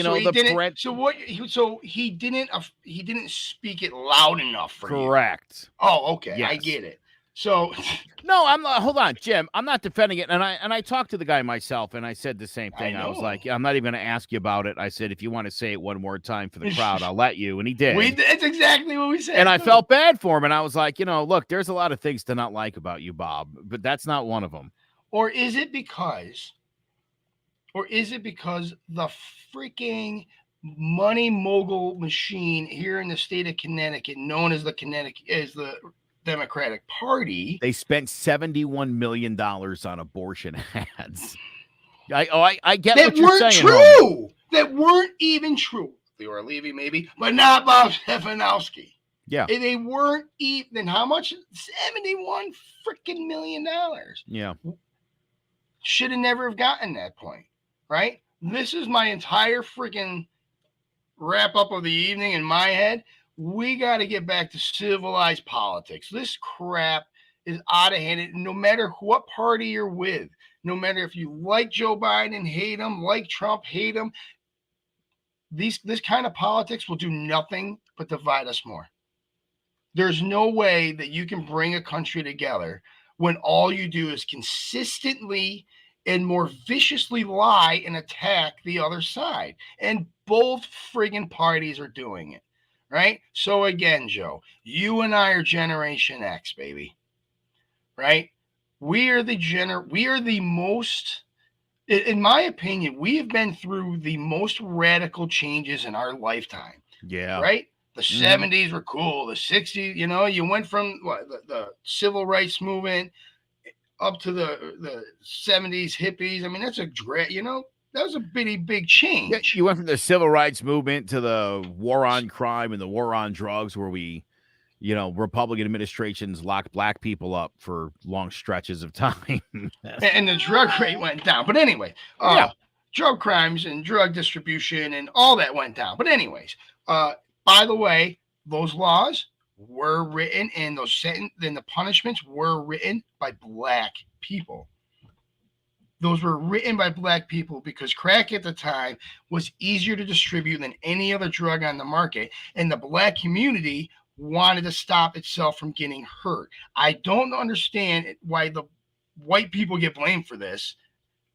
he didn't speak it loud enough for you. Correct. Oh, okay. Yes. I get it. So no, I'm not. Hold on, Jim. I'm not defending it. And I talked to the guy myself, and I said the same thing. I was like, I'm not even going to ask you about it. I said, if you want to say it one more time for the crowd, I'll let you. And he did. That's exactly what we said. And I felt bad for him. And I was like, look, there's a lot of things to not like about you, Bob, but that's not one of them. Or is it because the freaking money mogul machine here in the state of Connecticut, known as the Democratic Party, they spent $71 million on abortion ads. I get what you're saying. True. That weren't even true. Leora Levy, maybe, but not Bob Stefanowski. Yeah. They weren't even. How much? $71 freaking million. Yeah. Should have never have gotten that point, right? This is my entire freaking wrap up of the evening in my head. We got to get back to civilized politics. This crap is out of hand. No matter what party you're with, no matter if you like Joe Biden, hate him, like Trump, hate him, this kind of politics will do nothing but divide us more. There's no way that you can bring a country together when all you do is consistently and more viciously lie and attack the other side. And both friggin' parties are doing it, right? So again, Joe, you and I are Generation X, baby, right? We are the most, in my opinion, we have been through the most radical changes in our lifetime. Yeah. Right? The 70s were cool. The 60s, you went from the civil rights movement up to the 70s hippies. I mean, that's that was a pretty big change. Yeah, you went from the civil rights movement to the war on crime and the war on drugs, where we, Republican administrations locked black people up for long stretches of time. And the drug rate went down. But anyway, drug crimes and drug distribution and all that went down. But anyways, by the way, those laws were written and the punishments were written by black people. Those were written by black people because crack at the time was easier to distribute than any other drug on the market. And the black community wanted to stop itself from getting hurt. I don't understand why the white people get blamed for this,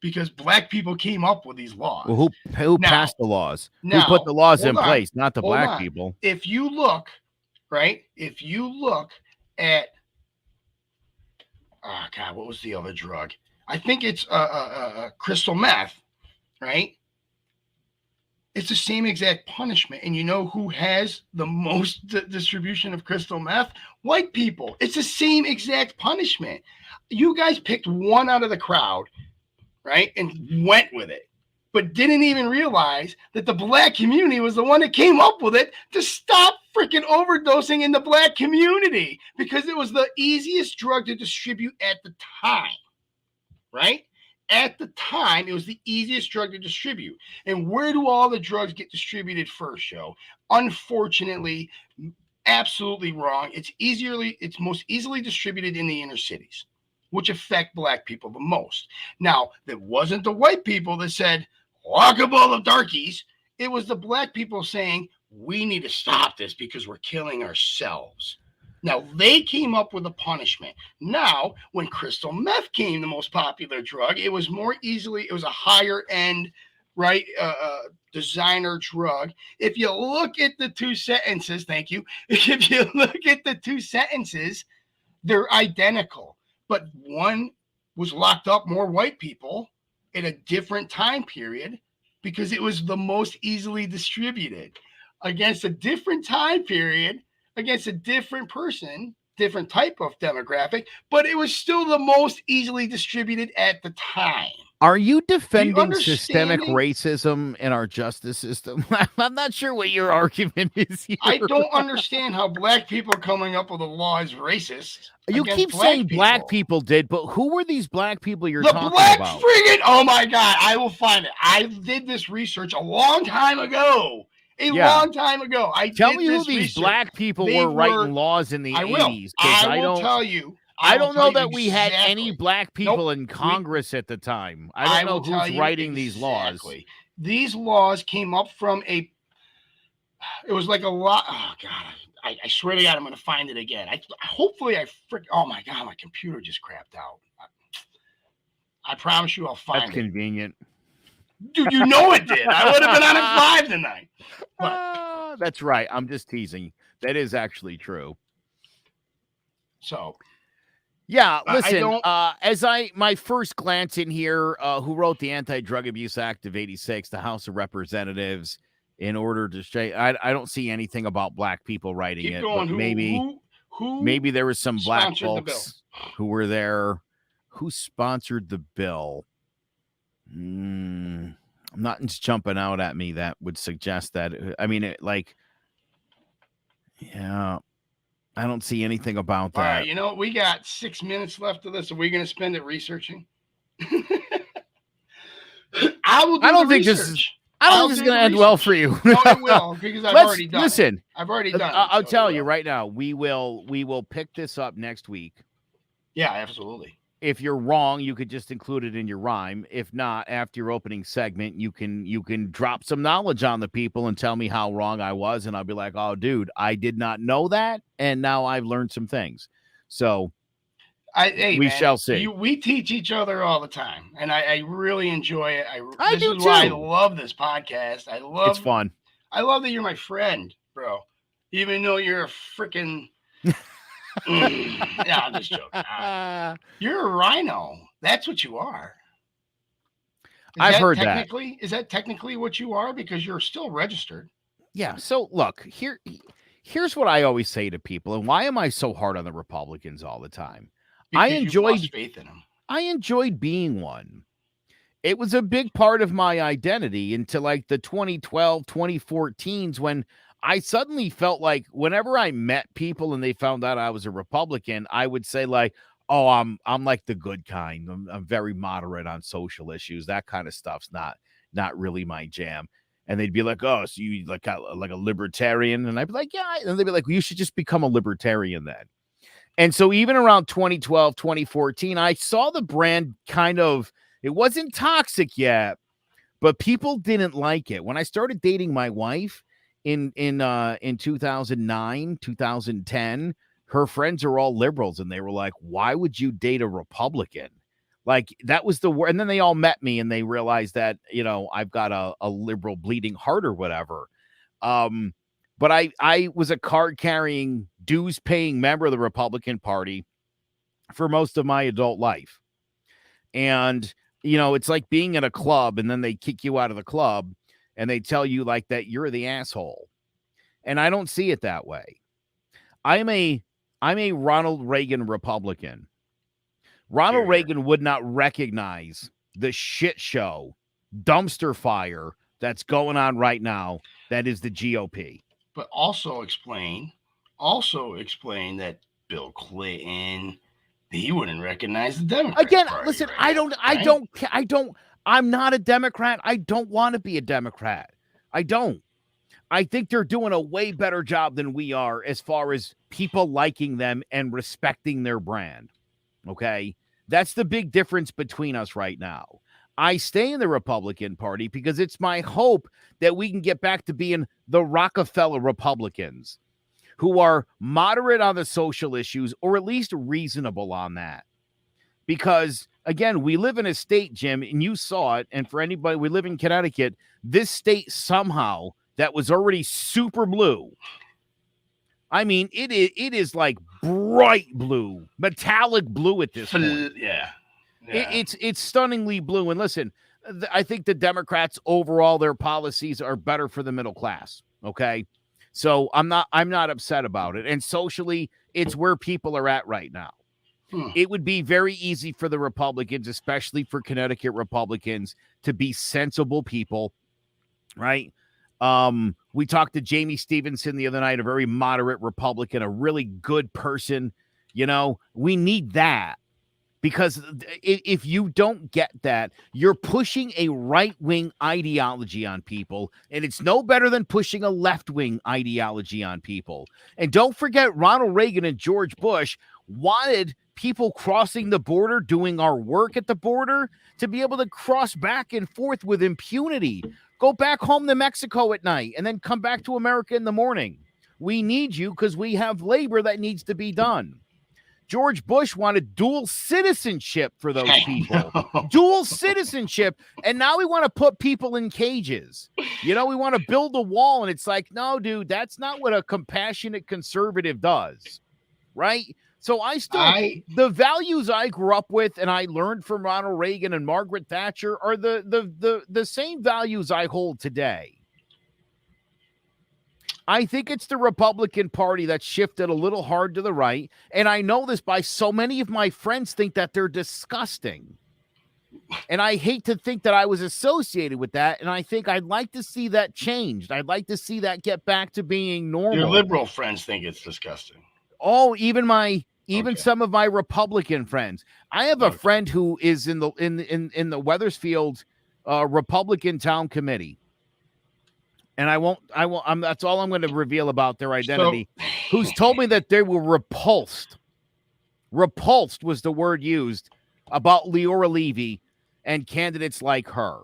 because black people came up with these laws. Well, who passed the laws? Who put the laws in place? Not the black people. If you look, right? If you look at, oh God, what was the other drug? I think it's crystal meth, right? It's the same exact punishment. And you know who has the most distribution of crystal meth? White people. It's the same exact punishment. You guys picked one out of the crowd, right, and went with it, but didn't even realize that the black community was the one that came up with it to stop freaking overdosing in the black community, because it was the easiest drug to distribute at the time, right? At the time, it was the easiest drug to distribute. And where do all the drugs get distributed first, Joe? Unfortunately, absolutely wrong. It's most easily distributed in the inner cities, which affect black people the most. Now, it wasn't the white people that said, lock up all the darkies. It was the black people saying, we need to stop this because we're killing ourselves. Now, they came up with a punishment. Now, when crystal meth came, the most popular drug, it was a higher end, right, designer drug. If you look at the two sentences, thank you. If you look at the two sentences, they're identical. But one was locked up more white people at a different time period because it was the most easily distributed, against a different time period, against a different person, different type of demographic, but it was still the most easily distributed at the time. Are you defending systemic racism in our justice system? I'm not sure what your argument is here. I don't understand how black people coming up with a law is racist. You keep saying black people did, but who were these black people you're talking about? Oh my God, I will find it. I did this research a long time ago. Long time ago. Tell me who these black people were writing laws in the 80s. I will tell you. I don't know that we had any black people in Congress at the time. I don't know who's writing these laws. These laws came up from it was like a lot. Oh God, I swear to God, I'm going to find it again. Oh my God, my computer just crapped out. I promise you I'll find it. That's convenient. Dude, you know it did. I would have been on at 5 tonight. But, that's right. I'm just teasing. That is actually true. So, yeah, listen, my first glance in here, who wrote the Anti-Drug Abuse Act of 86, the House of Representatives, in order to say, I don't see anything about black people writing it, but maybe there was some black folks who were there. Who sponsored the bill? Nothing's jumping out at me that would suggest that. I mean, I don't see anything about that. All right, we got 6 minutes left of this. Are we going to spend it researching? I don't think this is going to end well for you. No, it will, because I've already done it. I've already done it. I'll tell you right now, we will pick this up next week. Yeah, absolutely. If you're wrong, you could just include it in your rhyme. If not, after your opening segment, you can drop some knowledge on the people and tell me how wrong I was, and I'll be like, oh, dude, I did not know that, and now I've learned some things. So, Hey, We man, shall see. we teach each other all the time, and I really enjoy it. This do is why I too. love this podcast. It's fun. I love that you're my friend, bro. Even though you're a freaking yeah, I'm just joking. You're a rhino. That's what you are. I've heard that. Is that technically what you are? Because you're still registered. Yeah. So look, here's what I always say to people, and why am I so hard on the Republicans all the time? Because you've lost faith in them. I enjoyed being one. It was a big part of my identity into like the 2012, 2014s when I suddenly felt like whenever I met people and they found out I was a Republican, I would say like, oh, I'm like the good kind. I'm very moderate on social issues. That kind of stuff's not really my jam. And they'd be like, oh, so you like a libertarian? And I'd be like, yeah. And they'd be like, well, you should just become a libertarian then. And so even around 2012, 2014, I saw the brand kind of, it wasn't toxic yet, but people didn't like it. When I started dating my wife in 2009, 2010, her friends are all liberals. And they were like, why would you date a Republican? Like that was the word. And then they all met me and they realized that, you know, I've got a liberal bleeding heart or whatever. But I was a card-carrying, dues-paying member of the Republican Party for most of my adult life. And, you know, it's like being in a club and then they kick you out of the club and they tell you like that you're the asshole. And I don't see it that way. I'm a Ronald Reagan Republican. Ronald Reagan would not recognize the shit show, dumpster fire that's going on right now. That is the GOP. But also explain that Bill Clinton, he wouldn't recognize the Democrat Again, Party listen, right I'm not a Democrat. I don't want to be a Democrat. I don't. I think they're doing a way better job than we are as far as people liking them and respecting their brand. Okay? That's the big difference between us right now. I stay in the Republican Party because it's my hope that we can get back to being the Rockefeller Republicans who are moderate on the social issues or at least reasonable on that. Because, again, we live in a state, Jim, and you saw it, and for anybody, we live in Connecticut, this state somehow that was already super blue. I mean, it is like bright blue, metallic blue at this point. Yeah. It's stunningly blue. And listen, I think the Democrats overall, their policies are better for the middle class. Okay. So I'm not upset about it. And socially, it's where people are at right now. It would be very easy for the Republicans, especially for Connecticut Republicans, to be sensible people. Right. We talked to Jamie Stevenson the other night, a very moderate Republican, a really good person. You know, we need that. Because if you don't get that, you're pushing a right-wing ideology on people, and it's no better than pushing a left-wing ideology on people. And don't forget, Ronald Reagan and George Bush wanted people crossing the border, doing our work at the border, to be able to cross back and forth with impunity. Go back home to Mexico at night and then come back to America in the morning. We need you because we have labor that needs to be done. George Bush wanted dual citizenship for those people. Dual citizenship. And now we want to put people in cages. You know, we want to build a wall. And it's like, no, dude, that's not what a compassionate conservative does. Right? So the values I grew up with and I learned from Ronald Reagan and Margaret Thatcher are the same values I hold today. I think it's the Republican Party that shifted a little hard to the right. And I know this by so many of my friends think that they're disgusting. And I hate to think that I was associated with that. And I think I'd like to see that changed. I'd like to see that get back to being normal. Your liberal friends think it's disgusting. Oh, even some of my Republican friends. I have a friend who is in the Wethersfield Republican Town Committee. And that's all I'm going to reveal about their identity, who's told me that they were repulsed. Repulsed was the word used about Leora Levy and candidates like her.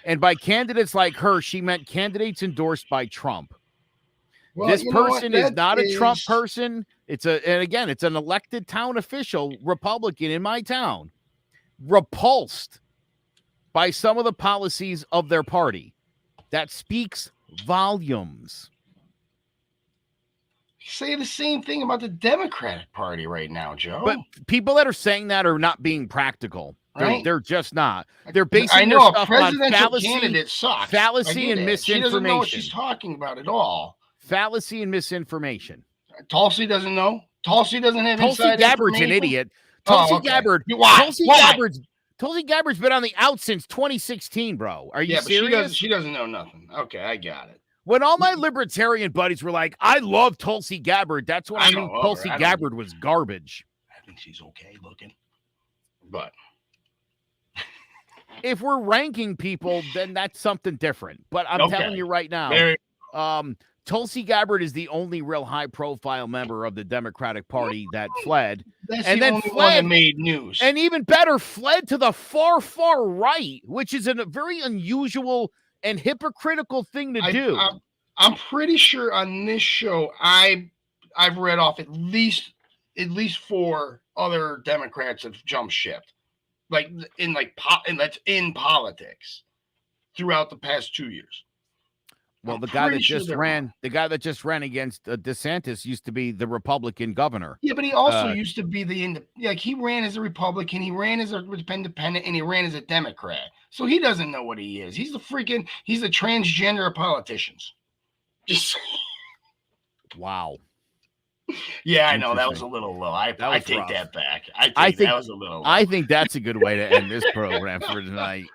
And by candidates like her, she meant candidates endorsed by Trump. Well, This you know what? person is That not a Trump is- person. It's an elected town official, Republican in my town, repulsed by some of the policies of their party. That speaks volumes. Say the same thing about the Democratic Party right now, Joe. But people that are saying that are not being practical. Right? They're just not. They're basing I know their a stuff on presidential fallacy, candidate sucks. fallacy I and get it. She doesn't know what misinformation. she's talking about at all. Fallacy and misinformation. Tulsi doesn't know. Tulsi doesn't have Tulsi inside Gabbard's an information? idiot. Oh, Tulsi okay. Gabbard. Why? Tulsi Gabbard's been on the out since 2016, bro. Are you Yeah, but serious? she doesn't know nothing. Okay, I got it. When all my libertarian buddies were like, I love Tulsi Gabbard, that's when I knew Tulsi Gabbard was garbage. I think she's okay looking. But if we're ranking people, then that's something different. But I'm telling you right now, Tulsi Gabbard is the only real high-profile member of the Democratic Party that fled. That's and the then only fled, one that made news. And even better, fled to the far, far right, which is a very unusual and hypocritical thing to do. I'm pretty sure on this show, I've read off at least 4 other Democrats have jumped ship, that's in politics throughout the past 2 years. Well, the guy that just ran against DeSantis used to be the Republican governor. Yeah, but he also used to be he ran as a Republican, he ran as a independent, and he ran as a Democrat. So he doesn't know what he is. He's a transgender of politicians. Just wow. Yeah, I know that was a little low. I take rough. that back. I think that was a little low. I think that's a good way to end this program for tonight.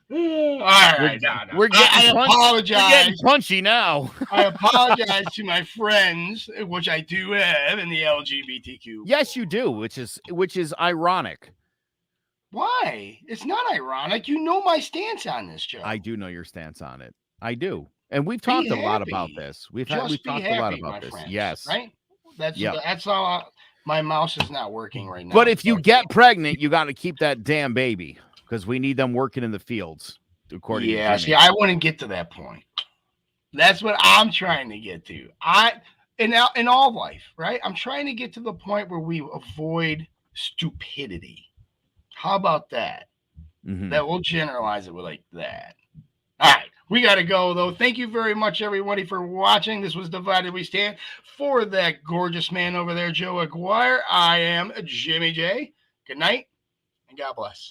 All right, we're getting apologize. We're getting punchy now. I apologize to my friends, which I do have in the LGBTQ. Yes, you do, which is ironic. Why? It's not ironic. You know my stance on this, Joe. I do know your stance on it. I do, and we've talked a lot about this. We've talked a lot about this. Friends, yes, right. That's all. My mouse is not working right now. But if you get pregnant, you got to keep that damn baby. Because we need them working in the fields, according to Jimmy. See, I wouldn't get to that point. That's what I'm trying to get to. In all life, right? I'm trying to get to the point where we avoid stupidity. How about that? Mm-hmm. That we'll generalize it with like that. All right, we got to go, though. Thank you very much, everybody, for watching. This was Divided We Stand. For that gorgeous man over there, Joe Aguirre, I am Jimmy J. Good night. And God bless.